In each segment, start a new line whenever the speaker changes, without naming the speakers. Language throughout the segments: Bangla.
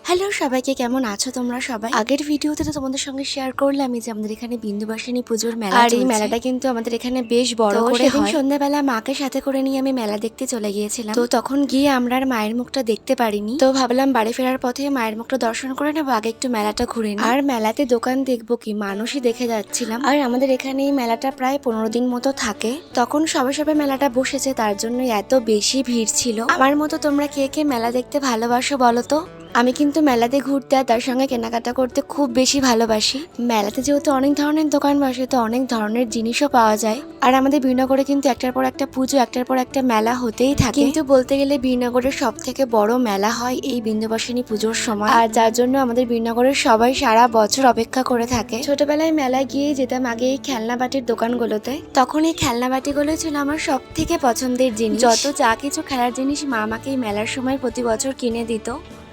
হ্যালো সবাইকে, কেমন আছো তোমরা সবাই? আগের ভিডিওতে তো তোমাদের সঙ্গে শেয়ার করলাম যে আমাদের এখানে বিন্দুবাসিনী পুজোর মেলা, আর এই মেলাটা কিন্তু আমাদের এখানে বেশ বড় করে হয়। সন্ধ্যাবেলা মাকে সাথে করে নিয়ে আমি মেলা দেখতে চলে গিয়েছিলাম। তো তখন গিয়ে আমরা আর মায়ের মুখটা দেখতে পারিনি। তো ভাবলাম বাড়ি ফেরার পথে মায়ের মুখটা দর্শন করে নেবো, আগে একটু মেলাটা ঘুরে নিই। আর মেলাতে দোকান দেখবো কি, মানুষই দেখে যাচ্ছিলাম। আর আমাদের এখানে এই মেলাটা প্রায় 15 দিন মতো থাকে। তখন সবে সবে মেলাটা বসেছে, তার জন্য এত বেশি ভিড় ছিল। আমার মতো তোমরা কে কে মেলা দেখতে ভালোবাসো বলো তো? আমি কিন্তু মেলাতে ঘুরতে আর তার সঙ্গে কেনাকাটা করতে খুব বেশি ভালোবাসি। মেলাতে যেহেতু অনেক ধরনের দোকান বসে, তো অনেক ধরনের জিনিসও পাওয়া যায়। আর আমাদের বীরনগরে কিন্তু একটার পর একটা পুজো, একটার পর একটা মেলা হতেই থাকে। কিন্তু বলতে গেলে বীরনগরের সব থেকে বড় মেলা হয় এই বিন্দুবাসিনী পুজোর সময়, আর যার জন্য আমাদের বীরনগরের সবাই সারা বছর অপেক্ষা করে থাকে। ছোটবেলায় মেলায় গিয়ে যেতাম আগে এই খেলনা বাটির দোকানগুলোতে। তখন এই খেলনা বাটিগুলো ছিল আমার সব থেকে পছন্দের জিনিস। যত যা কিছু খেলার জিনিস মা আমাকে এই মেলার সময় প্রতি বছর কিনে দিত।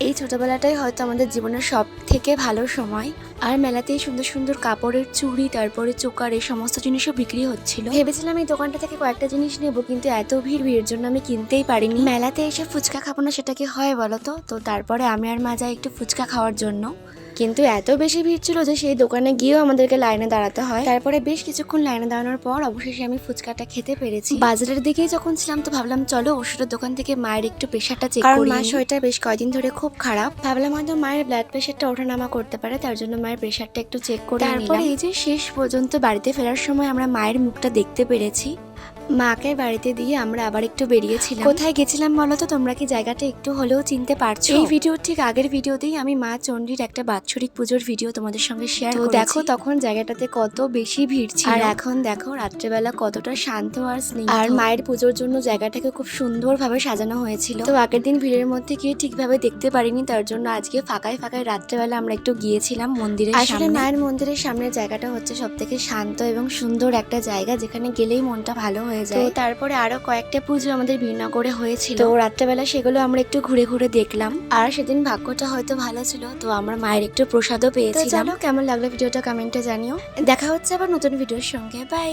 এই ছোটবেলাটাই হয়তো আমাদের জীবনের সব থেকে ভালো সময়। আর মেলাতেই সুন্দর সুন্দর কাপড়ের চুড়ি, তারপরে চোকার, এই সমস্ত জিনিসও বিক্রি হচ্ছিল। ভেবেছিলাম এই দোকানটা থেকে কয়েকটা জিনিস নেবো, কিন্তু এত ভিড়ের জন্য আমি কিনতেই পারিনি। মেলাতে এসে ফুচকা খাবো না সেটা কি হয় বলতো? তো তারপরে আমি আর মা যাই একটু ফুচকা খাওয়ার জন্য, কিন্তু এত বেশি ভিড় ছিল যে সেই দোকানে গিয়েও আমাদেরকে লাইনে দাঁড়াতে হয়। তারপরে বেশ কিছুক্ষণ লাইনে দাঁড়ানোর পর অবশেষে আমি ফুচকাটা খেতে পেরেছি। বাজারের দিকেই যখন ছিলাম তো ভাবলাম চলো ওষুধের দোকান থেকে মায়ের একটু প্রেশারটা চেক করি, কারণ মায়ের শরীরটা বেশ কয়েকদিন ধরে খুব খারাপ। ভাবলাম হয়তো মায়ের ব্লাড প্রেশারটা ওঠানামা করতে পারে, তার জন্য মায়ের প্রেশারটা একটু চেক করে তারপরে এই যে শেষ পর্যন্ত বাড়িতে ফেরার সময় আমরা মায়ের মুখটা দেখতে পেরেছি। মাকে বাড়িতে দিয়ে আমরা আবার একটু বেরিয়েছিলাম। কোথায় গেছিলাম বলো তো? তোমরা কি জায়গাটা একটু হলেও চিনতে পারছো? এই ভিডিওর ঠিক আগের ভিডিওতেই আমি মা চণ্ডীর একটা বাৎসরিক পুজোর ভিডিও তোমাদের সঙ্গে শেয়ার করেছি। দেখো তখন জায়গাটাতে কত বেশি ভিড় ছিল, আর এখন দেখো রাত্রেবেলা কতটা শান্ত আর স্নিগ্ধ। আর মায়ের পুজোর জন্য জায়গাটাকে খুব সুন্দরভাবে সাজানো হয়েছিল। তো আগের দিন ভিড়ের মধ্যে গিয়ে ঠিকভাবে দেখতে পারিনি, তার জন্য আজকে ফাঁকায় ফাঁকায় রাত্রেবেলা আমরা একটু গিয়েছিলাম মন্দিরের সামনে। আসলে মায়ের মন্দিরের সামনের জায়গাটা হচ্ছে সব থেকে শান্ত এবং সুন্দর একটা জায়গা, যেখানে গেলেই মনটা ভালো হয়ে যায়। তো তারপরে আরো কয়েকটা পুজো আমাদের বীরনগরে হয়েছিল, তো রাত্রেবেলা সেগুলো আমরা একটু ঘুরে ঘুরে দেখলাম। আর সেদিন ভাগ্যটা হয়তো ভালো ছিল, তো আমরা মায়ের একটু প্রসাদও পেয়েছিলাম। চলো, কেমন লাগলো ভিডিওটা কমেন্টে জানিও। দেখা হচ্ছে আবার নতুন ভিডিওর সঙ্গে। বাই।